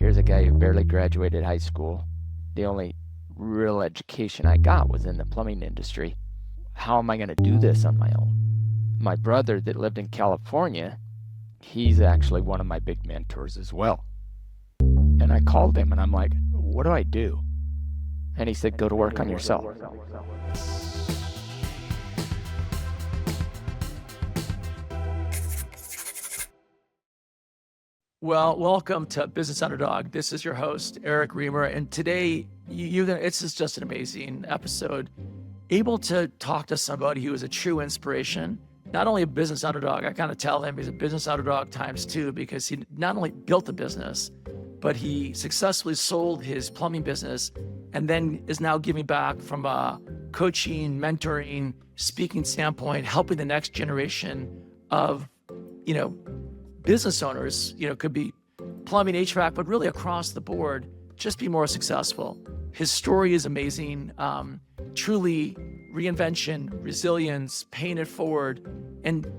Here's a guy who barely graduated high school. The only real education I got was in the plumbing industry. How am I going to do this on my own? My brother that lived in California, he's actually one of my big mentors as well. And I called him and I'm like, what do I do? And he said, go to work on yourself. Well, welcome to Business Underdog. This is your host, Eric Remer. And today, it's just an amazing episode. Able to talk to somebody who is a true inspiration, not only a business underdog, I kind of tell him he's a business underdog times two, because he not only built a business, but he successfully sold his plumbing business and then is now giving back from a coaching, mentoring, speaking standpoint, helping the next generation of, business owners, could be plumbing, HVAC, but really across the board, just be more successful. His story is amazing. Truly reinvention, resilience, paying it forward, and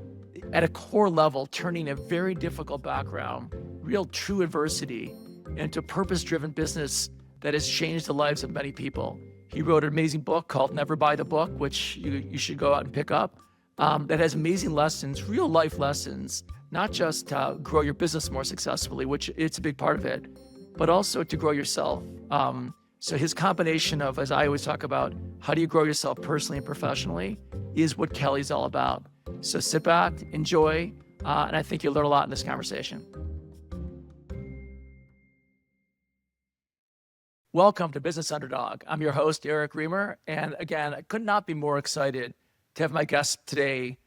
at a core level, turning a very difficult background, real true adversity, into a purpose-driven business that has changed the lives of many people. He wrote an amazing book called Never Buy the Book, which you should go out and pick up, that has amazing lessons, real life lessons, not just to grow your business more successfully, which it's a big part of it, but also to grow yourself. So his combination of, as I always talk about, how do you grow yourself personally and professionally, is what Kelly's all about. So sit back, enjoy, and I think you'll learn a lot in this conversation. Welcome to Business Underdog. I'm your host, Eric Remer. And again, I could not be more excited to have my guest today.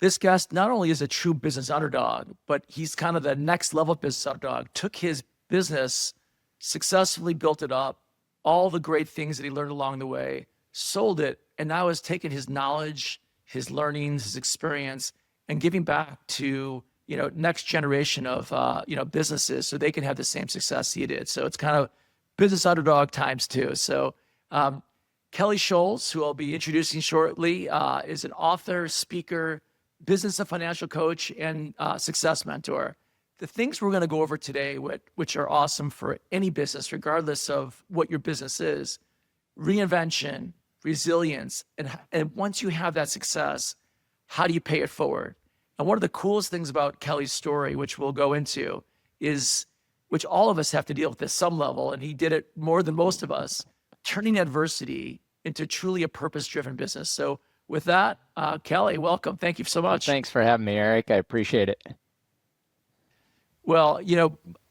This guest not only is a true business underdog, but he's kind of the next level business underdog. Took his business, successfully built it up, all the great things that he learned along the way, sold it, and now has taken his knowledge, his learnings, his experience, and giving back to, next generation of, businesses so they can have the same success he did. So it's kind of business underdog times two. So Kelly Schols, who I'll be introducing shortly, is an author, speaker, business and financial coach, and success mentor. The things we're going to go over today, which are awesome for any business, regardless of what your business is: reinvention, resilience, and once you have that success, how do you pay it forward? And one of the coolest things about Kelly's story, which we'll go into, is, which all of us have to deal with at some level, and he did it more than most of us, turning adversity into truly a purpose-driven business. So with that, Kelly, welcome. Thank you so much. Well, thanks for having me, Eric. I appreciate it. Well,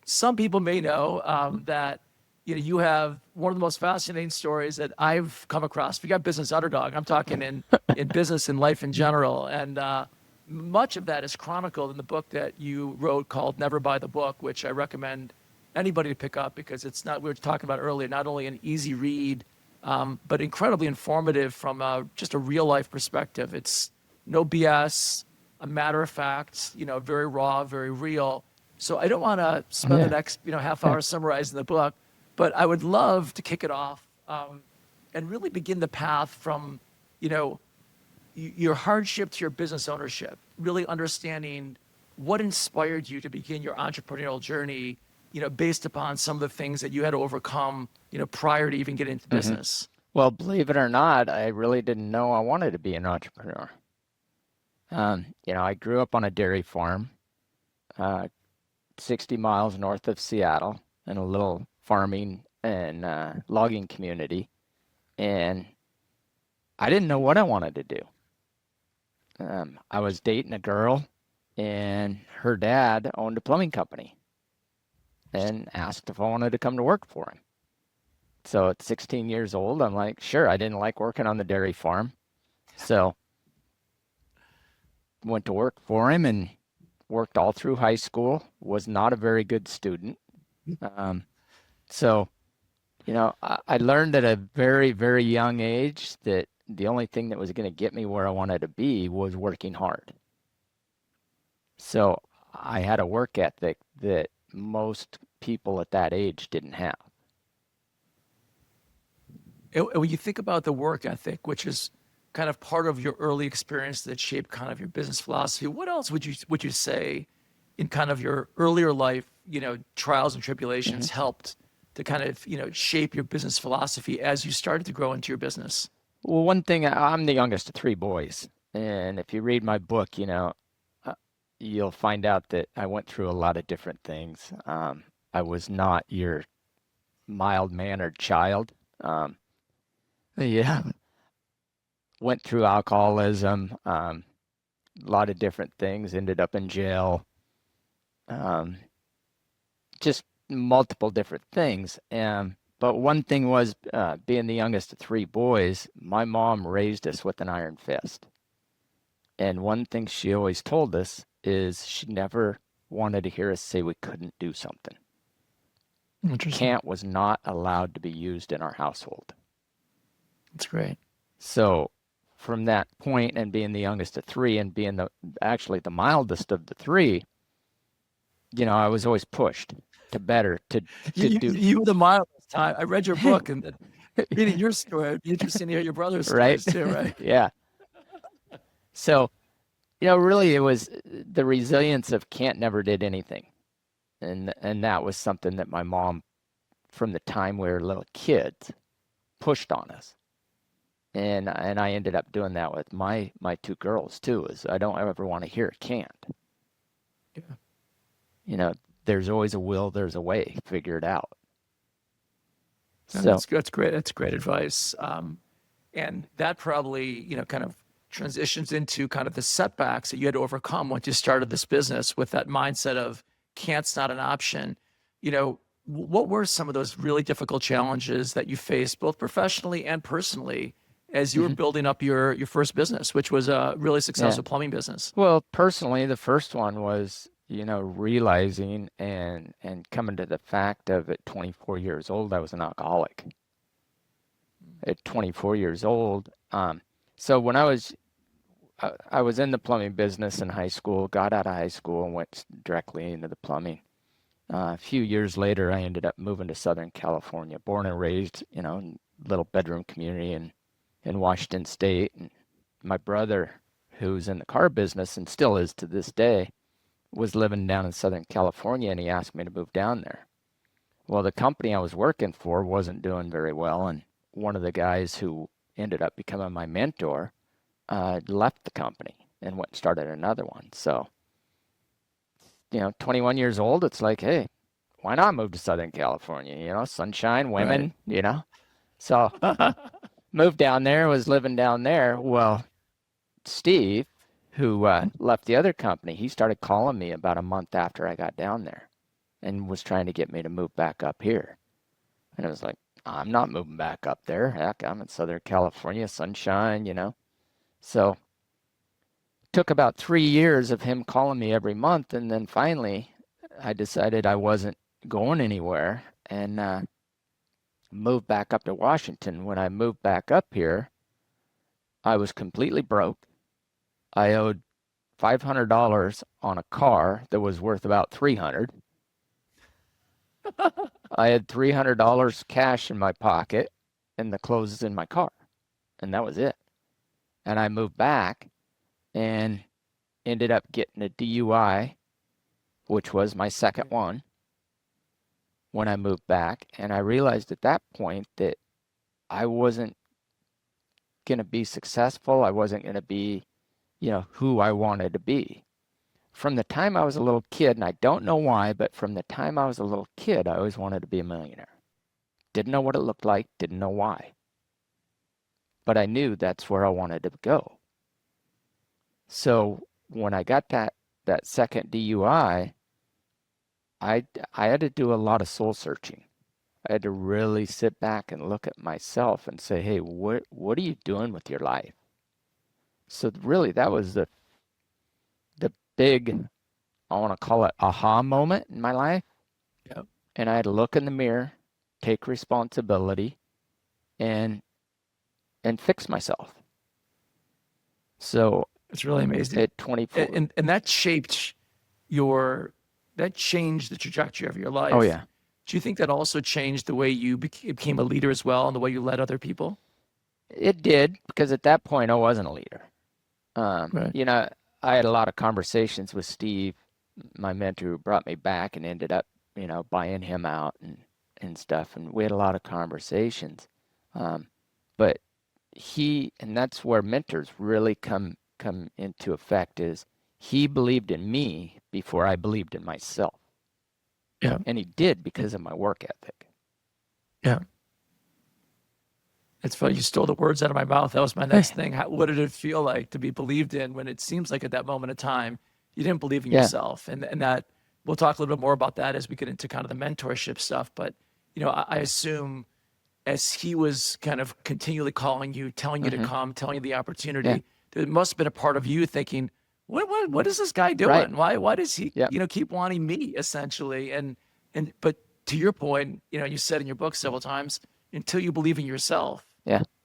some people may know that you have one of the most fascinating stories that I've come across. If you got business underdog, I'm talking in business and life in general. And much of that is chronicled in the book that you wrote called Never Buy the Book, which I recommend anybody to pick up, because it's not, we were talking about earlier, not only an easy read, but incredibly informative from just a real life perspective. It's no BS, a matter of fact, very raw, very real. So I don't want to spend the next half hour summarizing the book, but I would love to kick it off and really begin the path from your hardship to your business ownership, really understanding what inspired you to begin your entrepreneurial journey, based upon some of the things that you had to overcome, prior to even getting into business. Well, believe it or not, I really didn't know I wanted to be an entrepreneur. I grew up on a dairy farm, 60 miles north of Seattle, in a little farming and logging community. And I didn't know what I wanted to do. I was dating a girl, and her dad owned a plumbing company and asked if I wanted to come to work for him. So at 16 years old, I'm like, sure. I didn't like working on the dairy farm. So went to work for him and worked all through high school, was not a very good student. So I learned at a very, very young age that the only thing that was going to get me where I wanted to be was working hard. So I had a work ethic that most people at that age didn't have. When you think about the work ethic, which is kind of part of your early experience that shaped kind of your business philosophy, what else would you say in kind of your earlier life, trials and Hmm. tribulations helped to kind of, shape your business philosophy as you started to grow into your business? Well, one thing, I'm the youngest of three boys, and if you read my book, uh, you'll find out that I went through a lot of different things. I was not your mild-mannered child. Yeah, went through alcoholism, a lot of different things, ended up in jail, um, just multiple different things. But one thing was, being the youngest of three boys, my mom raised us with an iron fist. And one thing she always told us is she never wanted to hear us say we couldn't do something. Interesting. Can't was not allowed to be used in our household. That's great. So from that point and being the youngest of three and being actually the mildest of the three, I was always pushed to better to You, do you were the mildest time. I read your book, and reading your story, it'd be interesting to hear your brother's right. stories too, right? Yeah. So, really it was the resilience of can't never did anything. And that was something that my mom from the time we were little kids pushed on us. And I ended up doing that with my two girls too, is I don't ever want to hear can't. Yeah. There's always a will, there's a way, figure it out. And So, that's great. That's great advice. And that probably, kind of transitions into kind of the setbacks that you had to overcome once you started this business with that mindset of can't's not an option. What were some of those really difficult challenges that you faced both professionally and personally as you were mhm, building up your first business, which was a really yeah. successful plumbing business? Well, personally, the first one was, realizing and coming to the fact of at 24 years old, I was an alcoholic. At 24 years old, so when I was in the plumbing business in high school, got out of high school and went directly into the plumbing. A few years later, I ended up moving to Southern California, born and raised, in a little bedroom community in Washington State. And my brother, who's in the car business and still is to this day, was living down in Southern California, and he asked me to move down there. Well, the company I was working for wasn't doing very well, and one of the guys who ended up becoming my mentor left the company and went and started another one. So, 21 years old, it's like, hey, why not move to Southern California? Sunshine, Right. women. So moved down there, was living down there. Well, Steve, who left the other company, he started calling me about a month after I got down there and was trying to get me to move back up here. And I was like, I'm not moving back up there. Heck, I'm in Southern California, sunshine. So took about 3 years of him calling me every month. And then finally, I decided I wasn't going anywhere and moved back up to Washington. When I moved back up here, I was completely broke. I owed $500 on a car that was worth about 300. I had $300 cash in my pocket and the clothes in my car, and that was it. And I moved back and ended up getting a DUI, which was my second one when I moved back. And I realized at that point that I wasn't going to be successful. I wasn't going to be, who I wanted to be. From the time I was a little kid, and I don't know why, but from the time I was a little kid, I always wanted to be a millionaire. Didn't know what it looked like, didn't know why. But I knew that's where I wanted to go. So when I got that second DUI, I had to do a lot of soul searching. I had to really sit back and look at myself and say, hey, what are you doing with your life? So really that was the big, I want to call it aha moment in my life. Yep. And I had to look in the mirror, take responsibility, and fix myself. So It's really amazing. at 24, And that changed the trajectory of your oh life. yeah, Do you think that also changed the way you became a leader as well and the way you led other people? it did, because at that point I wasn't a leader. Um, Right. you know, I had a lot of conversations with Steve my mentor who brought me back and ended up, buying him out and stuff. And we had a lot of conversations. But and that's where mentors really come into effect, is he believed in me before I believed in myself. Yeah. And he did because of my work ethic. Yeah. It's funny. You stole the words out of my mouth. That was my next thing. What did it feel like to be believed in when it seems like at that moment of time, you didn't believe in yourself? And that we'll talk a little bit more about that as we get into kind of the mentorship stuff. But, I assume as he was kind of continually calling you, telling you to come, telling you the opportunity, there must have been a part of you thinking, what is this guy doing? Right. Why does he, Yep. keep wanting me essentially? But to your point, you said in your book several times, until you believe in yourself,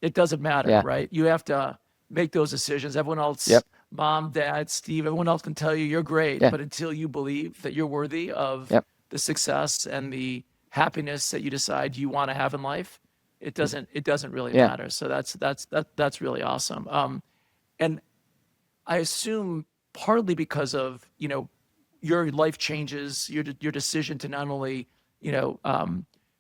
it doesn't matter, right? You have to make those decisions. Everyone else, mom, dad, Steve, everyone else can tell you you're great, but until you believe that you're worthy of the success and the happiness that you decide you want to have in life, it doesn't really matter. So that's really awesome. And I assume partly because of, your life changes, your decision to not only,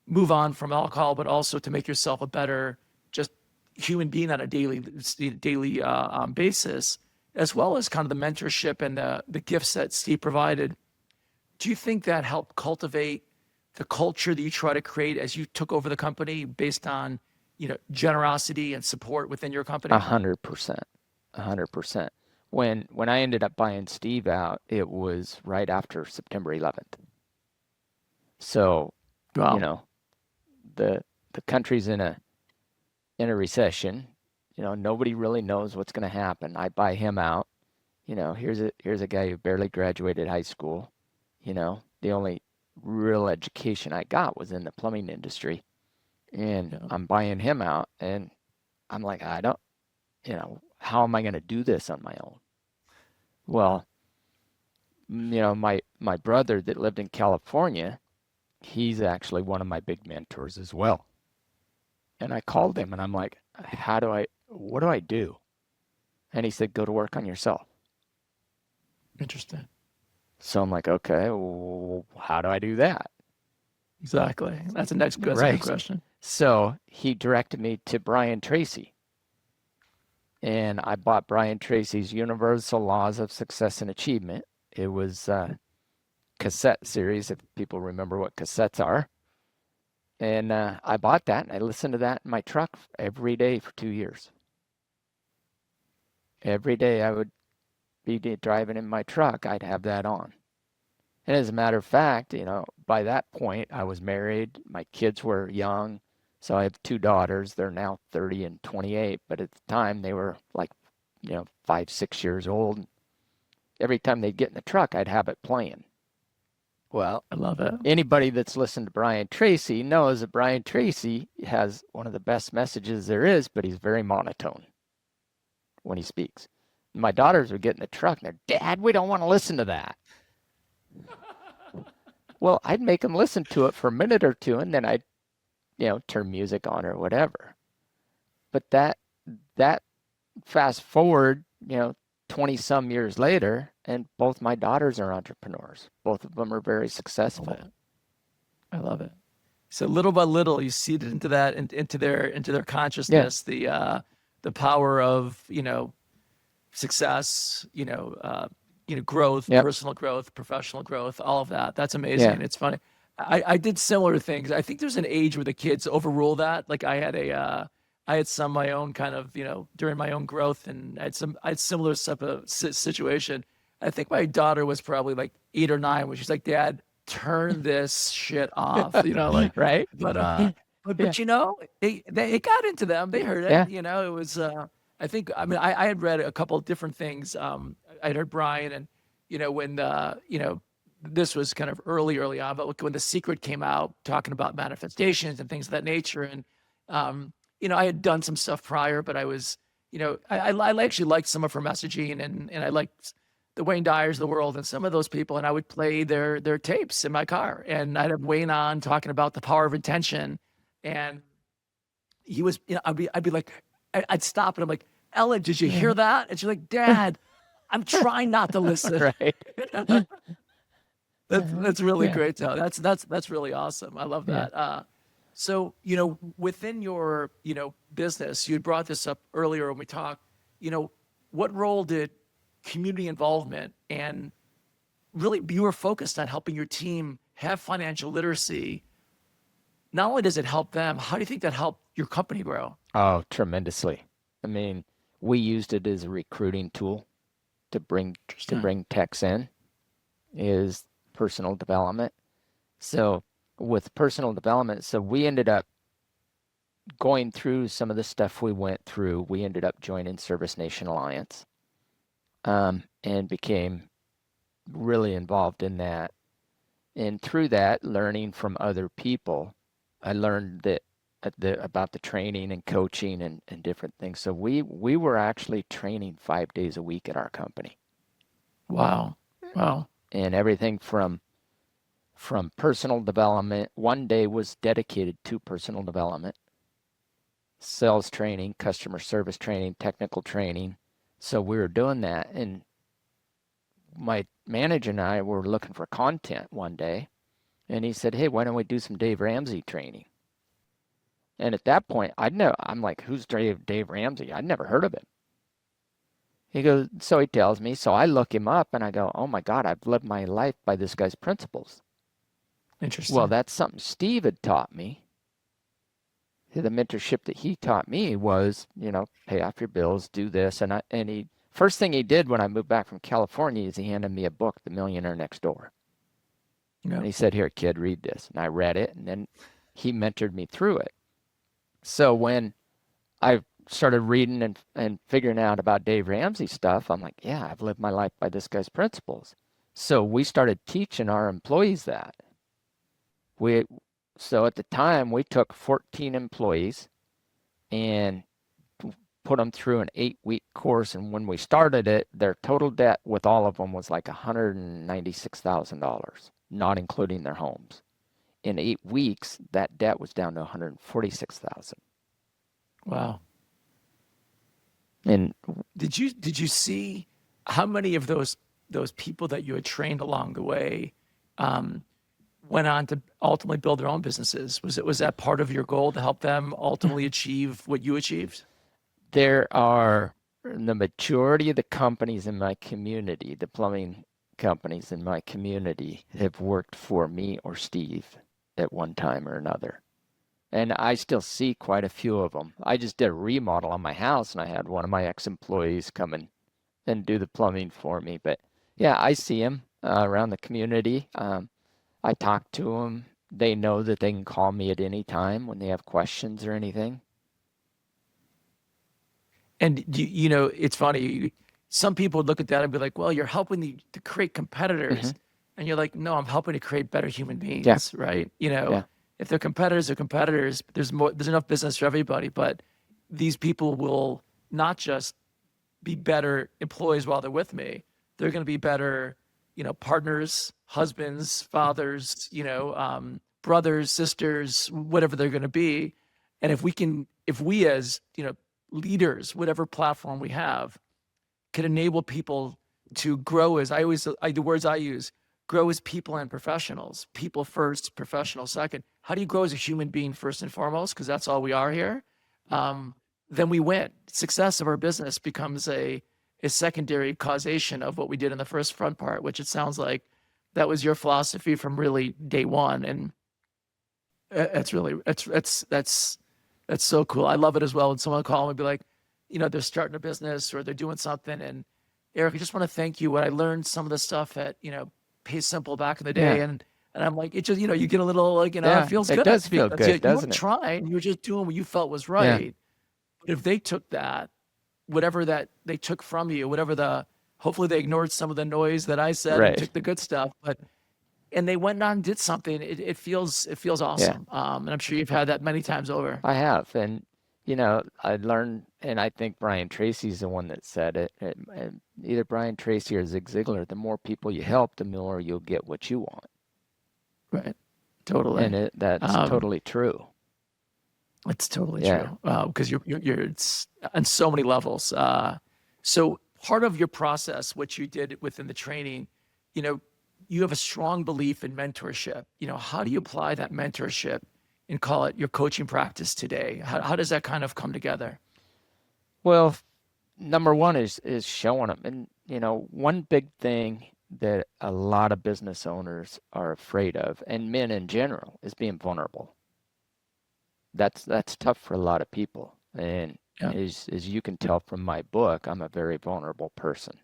move on from alcohol, but also to make yourself a better just human being on a daily basis, as well as kind of the mentorship and the gifts that Steve provided. Do you think that helped cultivate the culture that you try to create as you took over the company based on, generosity and support within your company? 100%. 100%. When I ended up buying Steve out, it was right after September 11th. So, Wow. The country's in a recession. Nobody really knows what's going to happen. I buy him out. Here's a guy who barely graduated high school. The only real education I got was in the plumbing industry. And I'm buying him out, and I'm like, I don't, how am I going to do this on my own? Well, my brother that lived in California, he's actually one of my big mentors as well. And I called him and I'm like, what do I do? And he said, go to work on yourself. Interesting. So I'm like, okay, well, how do I do that? Exactly. That's a good question. So he directed me to Brian Tracy. And I bought Brian Tracy's Universal Laws of Success and Achievement. It was a cassette series, if people remember what cassettes are. And I bought that, and I listened to that in my truck every day for 2 years. Every day I would be driving in my truck, I'd have that on. And as a matter of fact, by that point, I was married. My kids were young. So I have 2 daughters. They're now 30 and 28. But at the time, they were like, 5, 6 years old. Every time they'd get in the truck, I'd have it playing. Well, I love it. Anybody that's listened to Brian Tracy knows that Brian Tracy has one of the best messages there is, but he's very monotone when he speaks. My daughters would get in the truck and they're, Dad, we don't want to listen to that. Well, I'd make them listen to it for a minute or two, and then I'd, turn music on or whatever. But that fast forward, 20 some years later, and both my daughters are entrepreneurs. Both of them are very successful. I love it. So little by little, you seed it into that, into their consciousness, the power of, success, growth, personal growth, professional growth, all of that. That's amazing. It's funny. I did similar things. I think there's an age where the kids overrule that. Like I had some of my own kind of, during my own growth, and I had similar type of situation. I think my daughter was probably like 8 or 9 when she's like, Dad, turn this shit off, right. But it got into them. They heard it, it was, I had read a couple of different things. I'd heard Brian, and, when this was kind of early on, but when The Secret came out talking about manifestations and things of that nature. And, I had done some stuff prior, but I was, I actually liked some of her messaging, and I liked the Wayne Dyers of the world and some of those people. And I would play their tapes in my car, and I'd have Wayne on talking about the power of intention. And he was, I'd be like, I'd stop and I'm like, Ella, did you hear that? And she's like, Dad, I'm trying not to listen. Right. That's really Yeah. great, though. That's really awesome. I love Yeah. that. So, within your, business, you brought this up earlier when we talked, what role did community involvement and really you were focused on helping your team have financial literacy. Not only does it help them, how do you think that helped your company grow? Oh, tremendously. I mean, we used it as a recruiting tool to Interesting. bring techs in, is personal development. So with personal development, so we ended up going through some of the stuff we went through. We ended up joining Service Nation Alliance, and became really involved in that. And through that, learning from other people, I learned that about the training and coaching and different things. So we were actually training 5 days a week at our company, Wow. Wow. and everything from personal development. One day was dedicated to personal development, sales training, customer service training, technical training. So we were doing that, and my manager and I were looking for content one day, and he said, "Hey, why don't we do some Dave Ramsey training?" And at that point, I'm like, "Who's Dave Ramsey? I'd never heard of him." He goes, so he tells me, so I look him up and I go, "Oh my God, I've lived my life by this guy's principles." Well, Interesting. that's something Steve had taught me. The mentorship that he taught me was, pay off your bills, do this. And he, first thing he did when I moved back from California is he handed me a book, The Millionaire Next Door. Yeah. And he said, "Here, kid, read this." And I read it, and then he mentored me through it. So when I started reading and figuring out about Dave Ramsey stuff, I'm like, yeah, I've lived my life by this guy's principles. So we started teaching our employees that. So at the time, we took 14 employees and put them through an 8-week course. And when we started it, their total debt with all of them was like $196,000, not including their homes. In 8 weeks, that debt was down to $146,000. Wow. And Did you see how many of those people that you had trained along the way went on to ultimately build their own businesses? Was that part of your goal to help them ultimately achieve what you achieved? there are the majority of the companies in my community, the plumbing companies in my community, have worked for me or Steve at one time or another. And I still see quite a few of them. I just did a remodel on my house, and I had one of my ex-employees come in and do the plumbing for me. But yeah, I see them around the community. I talk to them. They know that they can call me at any time when they have questions or anything. And it's funny. Some people would look at that and be like, "Well, you're helping to create competitors," Hmm. and you're like, "No, I'm helping to create better human Yeah, beings." Right? yeah, If they're competitors, they're competitors. There's more. There's enough business for everybody, but these people will not just be better employees while they're with me. They're going to be better, partners, husbands, fathers, brothers, sisters, whatever they're going to be. And if we as, leaders, whatever platform we have, can enable people to grow the words I use, grow as people and professionals, people first, professional second. How do you grow as a human being first and foremost? Because that's all we are here. Then we win. Success of our business becomes a secondary causation of what we did in the first front part, which it sounds like that was your philosophy from really day one. And that's so cool. I love it as well. When someone call me and be like, they're starting a business or they're doing something. And Eric, I just want to thank you. What I learned some of the stuff at, Pay Simple back in the day. yeah, And I'm like, it just, you get a little like, it yeah. feels It good does feel because you good, weren't doesn't it? trying, you were just doing what you felt was Yeah, right. But if they took that, whatever that they took from you, hopefully they ignored some of the noise that I said and right. took the good stuff, and they went on and did something. It feels Yeah, awesome. And I'm sure you've had that many times over. I have. And, I learned, and I think Brian Tracy's the one that said it. And either Brian Tracy or Zig Ziglar, the more people you help, the more you'll get what you want. Right. Totally. And that's Um, totally true. it's totally Yeah. true. Because it's on so many levels. So part of your process, what you did within the training, you know, you have a strong belief in mentorship. How do you apply that mentorship and call it your coaching practice today? How does that kind of come together? Well, number one is showing them. And, one big thing that a lot of business owners are afraid of, and men in general, is being vulnerable. That's tough for a lot of people. And Yeah, as you can tell from my book, I'm a very vulnerable person.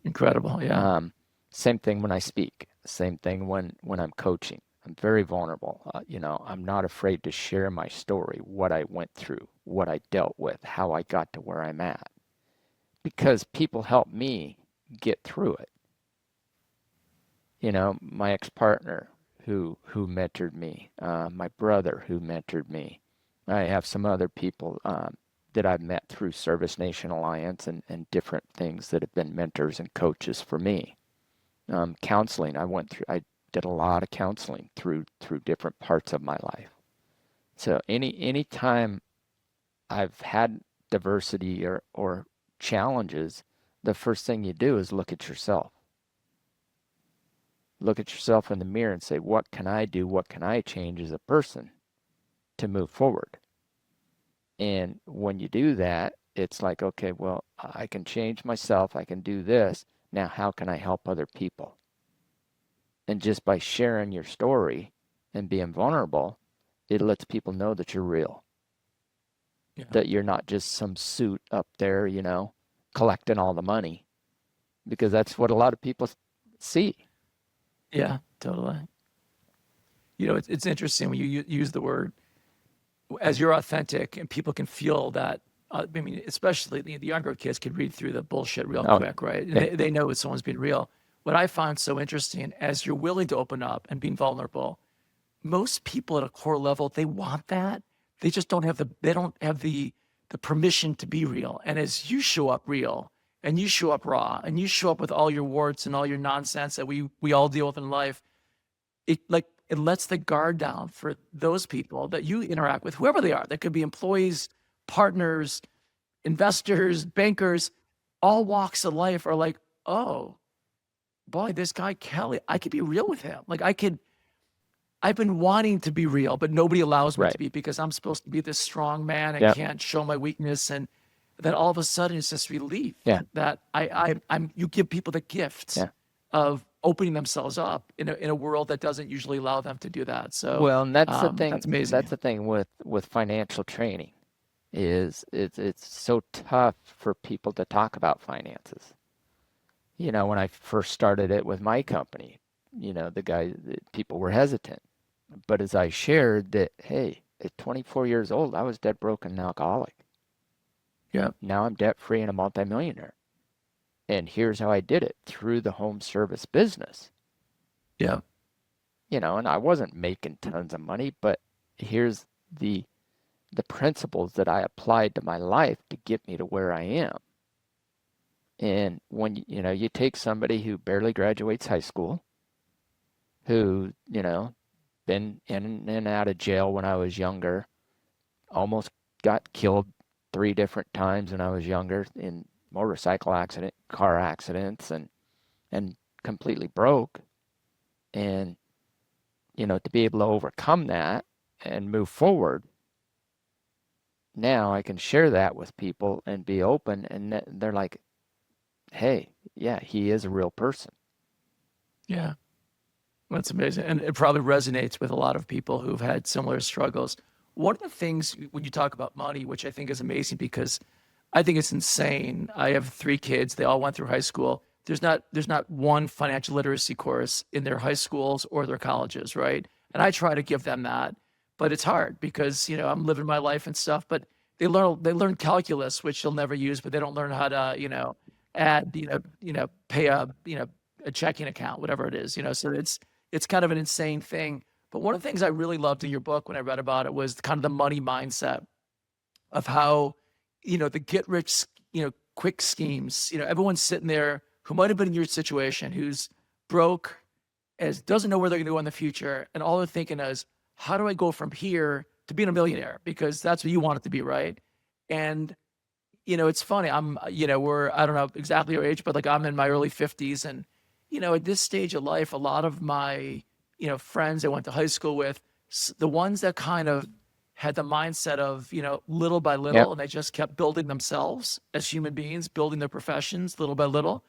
incredible. Yeah, Same thing when I speak. Same thing when I'm coaching. I'm very vulnerable. I'm not afraid to share my story, what I went through, what I dealt with, how I got to where I'm at, because people help me get through it. My ex-partner who mentored me, my brother who mentored me. I have some other people that I've met through Service Nation Alliance and different things that have been mentors and coaches for me. Counseling, I did a lot of counseling through different parts of my life. So any time I've had diversity or challenges, the first thing you do is look at yourself. Look at yourself in the mirror and say, what can I do? What can I change as a person to move forward? And when you do that, it's like, okay, well, I can change myself. I can do this. Now, how can I help other people? And just by sharing your story and being vulnerable, it lets people know that you're real, yeah, that you're not just some suit up there, collecting all the money, because that's what a lot of people see. yeah, totally. It's interesting when you use the word as you're authentic, and people can feel that. I mean, especially the younger kids can read through the bullshit real Oh, quick, right? And yeah, they know when someone's being real. What I find so interesting, as you're willing to open up and being vulnerable, most people at a core level, they want that. They just don't have the permission to be real. And as you show up real and you show up raw and you show up with all your warts and all your nonsense that we all deal with in life, it lets the guard down for those people that you interact with, whoever they are. That could be employees, partners, investors, bankers, all walks of life are like, oh boy, this guy Kelly, I could be real with him. I've been wanting to be real, but nobody allows me right. to be because I'm supposed to be this strong man and Yeah, can't show my weakness. And then all of a sudden it's this relief yeah, that you give people the gift yeah. of opening themselves up in a world that doesn't usually allow them to do that. So Well, and that's the thing. that's amazing. That's the thing with financial training, is it's so tough for people to talk about finances. When I first started it with my company, people were hesitant. But as I shared that, hey, at 24 years old, I was dead broke and an alcoholic. Yeah. Now I'm debt free and a multimillionaire. And here's how I did it, through the home service business. Yeah. And I wasn't making tons of money, but here's the principles that I applied to my life to get me to where I am. And when you take somebody who barely graduates high school, who been in and out of jail when I was younger, almost got killed 3 different times when I was younger in motorcycle accident, car accidents, and completely broke. And to be able to overcome that and move forward, now I can share that with people and be open, and they're like, hey, yeah, he is a real person. Yeah. That's amazing. And it probably resonates with a lot of people who've had similar struggles. One of the things when you talk about money, which I think is amazing because I think it's insane. I have 3 kids. They all went through high school. There's not one financial literacy course in their high schools or their colleges, right? And I try to give them that, but it's hard because, I'm living my life and stuff, but they learn calculus, which they'll never use, but they don't learn how to, add, pay a checking account, whatever it is, so it's kind of an insane thing. But one of the things I really loved in your book when I read about it was kind of the money mindset of how, the get rich, quick schemes, everyone's sitting there who might have been in your situation, who's broke, as doesn't know where they're going to go in the future. And all they're thinking is, how do I go from here to being a millionaire? Because that's what you want it to be, right? And, it's funny. I don't know exactly your age, but I'm in my early 50s, and at this stage of life, a lot of my, friends I went to high school with, the ones that kind of had the mindset of, little by Yep. little, and they just kept building themselves as human beings, building their professions little by little.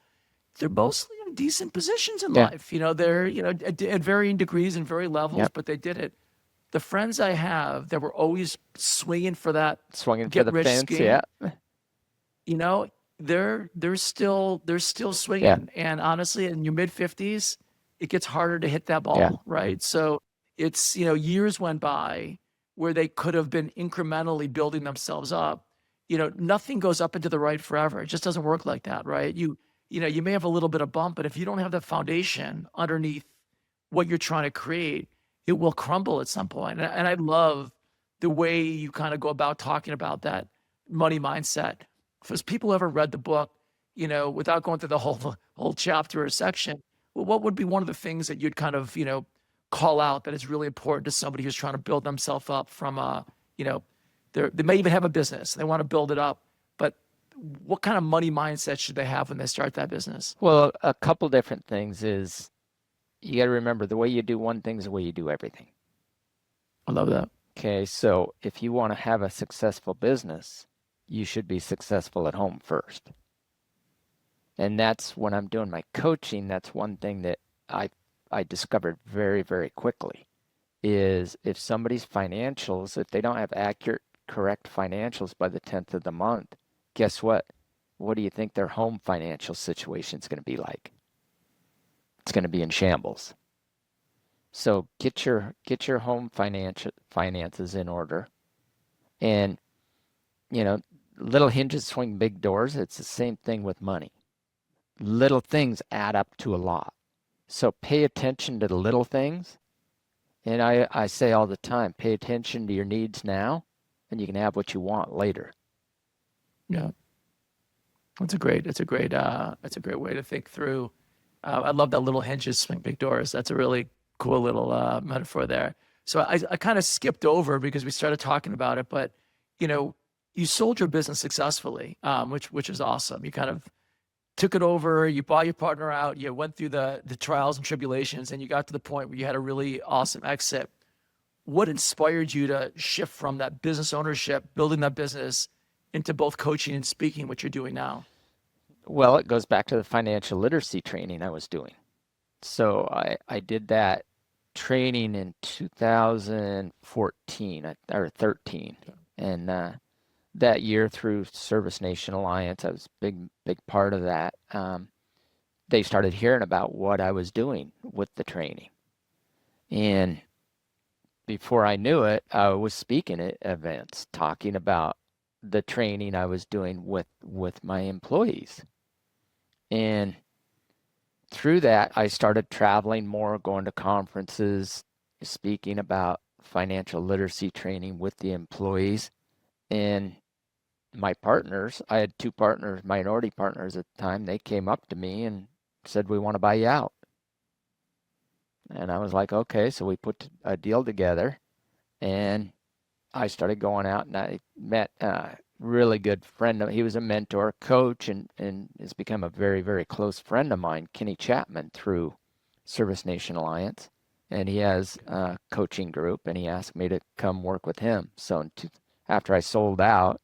They're mostly in decent positions in Yeah. life. They're, at varying degrees and varying levels, Yep. but they did it. The friends I have that were always swinging for that Swinging for get the rich fence. Yeah. scheme, you know, they're still Yeah. swinging. And honestly, in your mid 50s, it gets harder to hit that Yeah. ball, right? So it's, years went by where they could have been incrementally building themselves up. Nothing goes up into the right forever. It just doesn't work like that, right? You may have a little bit of bump, but if you don't have the foundation underneath what you're trying to create, it will crumble at some point. And I love the way you kind of go about talking about that money mindset. If people ever read the book, without going through the whole chapter or section, well, what would be one of the things that you'd kind of, call out that is really important to somebody who's trying to build themselves up from you know, they may even have a business, they want to build it up, but what kind of money mindset should they have when they start that business? Well, a couple different things is you got to remember the way you do one thing is the way you do everything. I love that. Okay. So if you want to have a successful business, you should be successful at home first. And that's when I'm doing my coaching. That's one thing that I discovered very, very quickly is if somebody's financials, if they don't have accurate, correct financials by the 10th of the month, guess what? What do you think their home financial situation is going to be like? It's going to be in shambles. So get your home finances in order. And, little hinges swing big doors. It's the same thing with money. Little things add up to a lot. So pay attention to the little things. And I say all the time, pay attention to your needs now, and you can have what you want later. Yeah. That's a great way to think through. I love that little hinges swing big doors. That's a really cool little metaphor there. So I kind of skipped over because we started talking about it, but you sold your business successfully, which is awesome. You kind of took it over, you bought your partner out, you went through the trials and tribulations, and you got to the point where you had a really awesome exit. What inspired you to shift from that business ownership, building that business, into both coaching and speaking, what you're doing now? Well, it goes back to the financial literacy training I was doing. So I did that training in 2014 or 13. And that year through Service Nation Alliance, I was a big part of that. They started hearing about what I was doing with the training. And before I knew it, I was speaking at events, talking about the training I was doing with my employees. And through that, I started traveling more, going to conferences, speaking about financial literacy training with the employees. And my partners, I had two partners, minority partners at the time, they came up to me and said, "We want to buy you out." And I was like, okay. So we put a deal together and I started going out and I met a really good friend. He was a mentor, coach, and has become a very, very close friend of mine, Kenny Chapman, through Service Nation Alliance. And he has a coaching group and he asked me to come work with him. So after I sold out,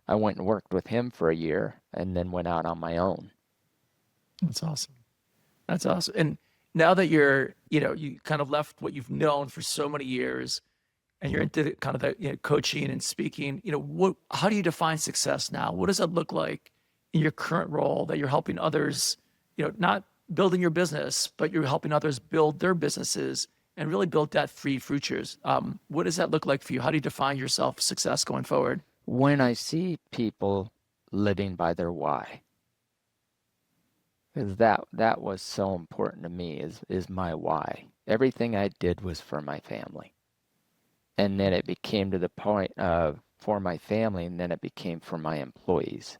I went and worked with him for a year and then went out on my own. That's awesome. That's awesome. And now that you kind of left what you've known for so many years and you're into kind of the coaching and speaking, how do you define success now? What does that look like in your current role that you're helping others, not building your business, but you're helping others build their businesses and really build debt-free futures? What does that look like for you? How do you define yourself success going forward? When I see people living by their why, because that was so important to me is my why. Everything I did was for my family. And then it became to the point of for my family, and then it became for my employees.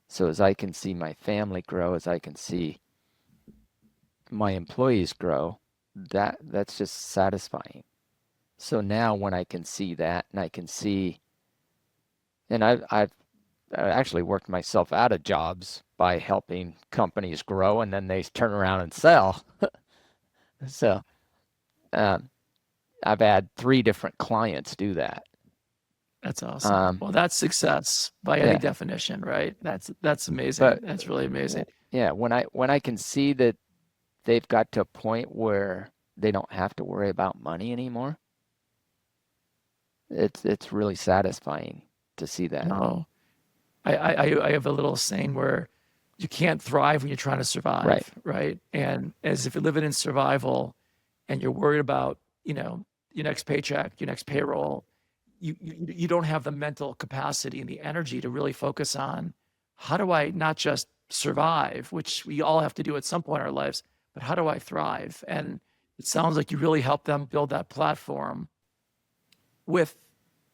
So as I can see my family grow, as I can see my employees grow, that's just satisfying. So now when I can see that and I can see, and I've actually worked myself out of jobs by helping companies grow, and then they turn around and sell. So I've had 3 different clients do that. That's awesome. Well, that's success by any Yeah, definition, right? That's amazing. but That's really amazing. yeah, when I can see that they've got to a point where they don't have to worry about money anymore, it's really satisfying to see that. No, I have a little saying where you can't thrive when you're trying to Right. survive, right? And as if you're living in survival and you're worried about, your next paycheck, your next payroll, you don't have the mental capacity and the energy to really focus on how do I not just survive, which we all have to do at some point in our lives, but how do I thrive? And it sounds like you really help them build that platform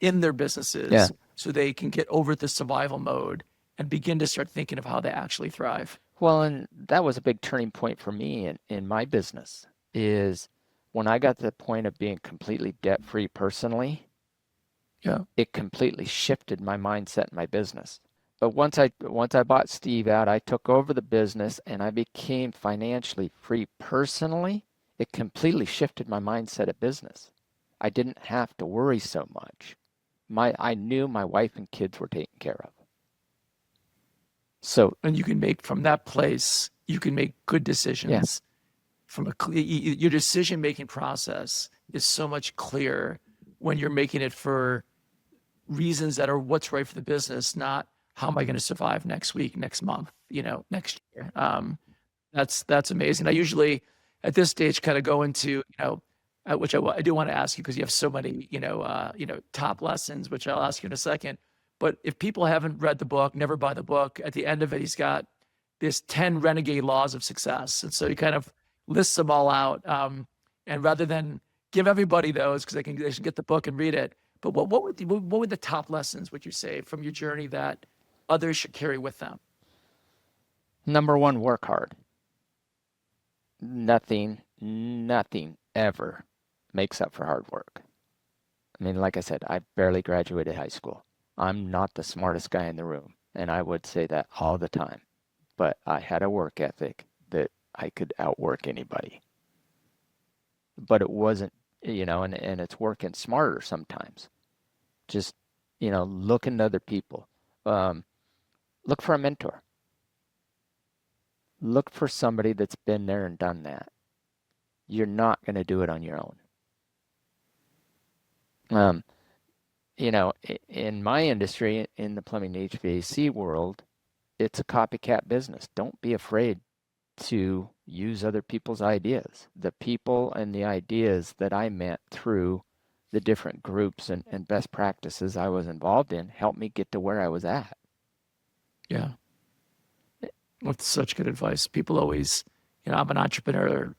in their Yeah. businesses so they can get over the survival mode and begin to start thinking of how they actually thrive. Well, and that was a big turning point for me in my business is when I got to the point of being completely debt-free personally, Yeah. it completely shifted my mindset in my business. But once I bought Steve out, I took over the business and I became financially free personally. It completely shifted my mindset of business. I didn't have to worry so much. I knew my wife and kids were taken care of. So, And you can make from that place, you can make good yeah, decisions your decision-making process is so much clearer when you're making it for reasons that are what's right for the business, not how am I going to survive next week, next month, next year. That's amazing. I usually at this stage kind of go into, which I do want to ask you because you have so many, top lessons, which I'll ask you in a second. But if people haven't read the book, never buy the book, at the end of it, he's got this 10 renegade laws of success. And so he kind of lists them all out. And rather than give everybody those, because they should get the book and read it. But what were the top lessons, would you say, from your journey that others should carry with them? number 1, work hard. Nothing ever makes up for hard work. I mean, like I said, I barely graduated high school. I'm not the smartest guy in the room, and I would say that all the time. But I had a work ethic that I could outwork anybody. But it wasn't, and it's working smarter sometimes. Just, looking to other people. Look for a mentor. Look for somebody that's been there and done that. You're not going to do it on your own. In my industry, in the plumbing HVAC world, it's a copycat business. Don't be afraid to use other people's ideas. The people and the ideas that I met through the different groups and best practices I was involved in helped me get to where I was at. Yeah. That's such good advice. People always, I'm an entrepreneur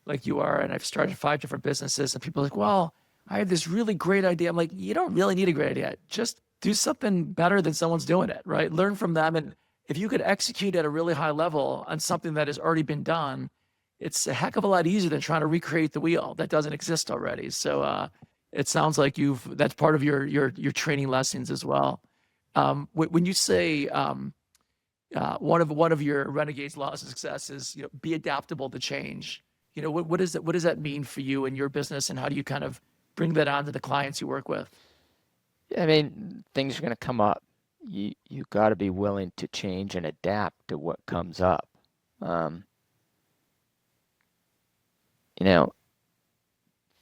like you are, and I've started 5 different businesses, and people are like, well, I have this really great idea. I'm like, you don't really need a great idea. Just do something better than someone's doing it, right? Learn from them. And if you could execute at a really high level on something that has already been done, it's a heck of a lot easier than trying to recreate the wheel that doesn't exist already. So it sounds like that's part of your training lessons as well. When you say one of your renegades laws of success is be adaptable to change. What does that mean for you and your business, and how do you kind of bring that on to the clients you work with? I mean, things are going to come up. You got to be willing to change and adapt to what comes up.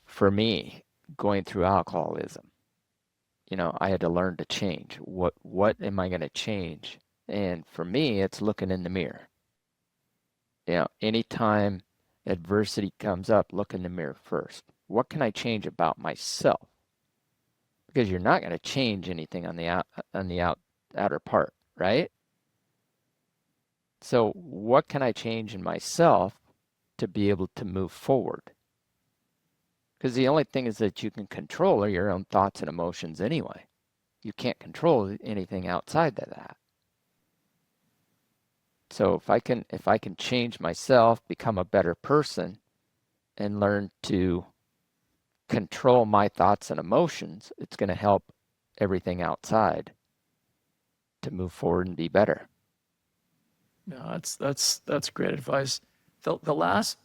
For me, going through alcoholism, I had to learn to change. What am I going to change? And for me, it's looking in the mirror. Anytime adversity comes up, look in the mirror first. What can I change about myself? Because you're not going to change anything on the outer part, right? So what can I change in myself to be able to move forward? Because the only thing is that you can control are your own thoughts and emotions anyway. You can't control anything outside of that. So if I can change myself, become a better person, and learn to control my thoughts and emotions, it's going to help everything outside to move forward and be better. No, that's great advice. The last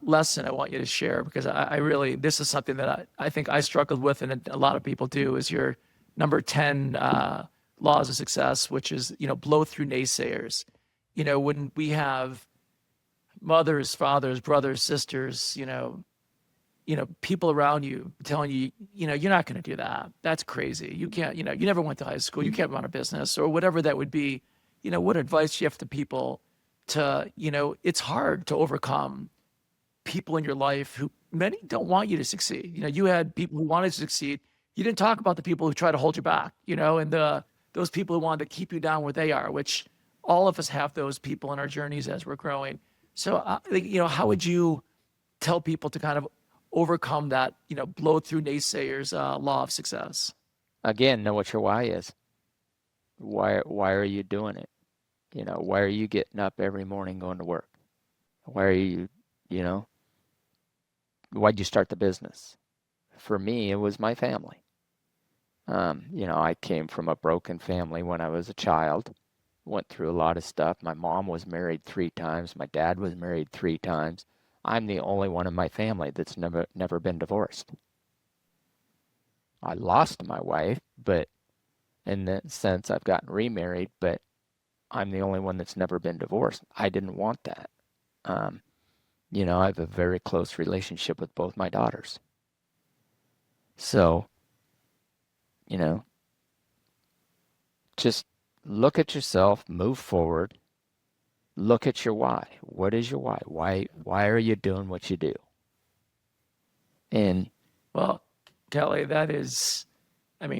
lesson I want you to share, because I really, this is something that I think I struggled with, and a lot of people do, is your number 10 laws of success, which is, blow through naysayers. When we have mothers, fathers, brothers, sisters, people around you telling you, you're not going to do that. That's crazy. You can't, you never went to high school. You can't run a business, or whatever that would be. What advice do you have to people to, it's hard to overcome people in your life who many don't want you to succeed. You had people who wanted to succeed. You didn't talk about the people who try to hold you back, and those people who wanted to keep you down where they are, which all of us have those people in our journeys as we're growing. So, how would you tell people to kind of overcome that, blow through naysayers law of success? Again, know what your why is. Why are you doing it? Why are you getting up every morning going to work? Why are you, why'd you start the business? For me, it was my family. I came from a broken family when I was a child, went through a lot of stuff. My mom was married 3 times. My dad was married 3 times. I'm the only one in my family that's never been divorced. I lost my wife, but in that sense, I've gotten remarried, but I'm the only one that's never been divorced. I didn't want that. I have a very close relationship with both my daughters. So, just look at yourself, move forward, look at your why. What is your why? Why are you doing what you do? And well, Kelly, that is, we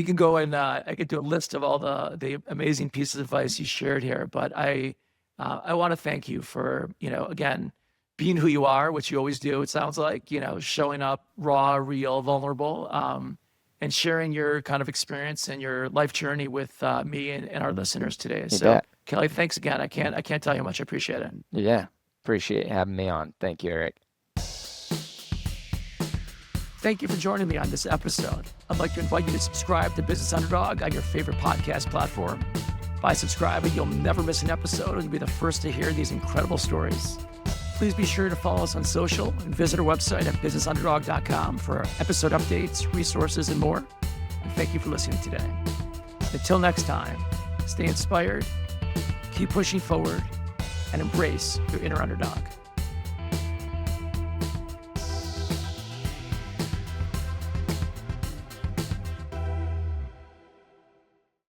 can go and I could do a list of all the amazing pieces of advice you shared here, but I want to thank you for, again, being who you are, which you always do. It sounds like, showing up raw, real, vulnerable, and sharing your kind of experience and your life journey with me and our listeners today. So, Kelly, thanks again. I can't tell you how much I appreciate it. Yeah, appreciate having me on. Thank you, Eric. Thank you for joining me on this episode. I'd like to invite you to subscribe to Business Underdog on your favorite podcast platform. By subscribing, you'll never miss an episode and you'll be the first to hear these incredible stories. Please be sure to follow us on social and visit our website at businessunderdog.com for episode updates, resources, and more. And thank you for listening today. Until next time, stay inspired, keep pushing forward, and embrace your inner underdog.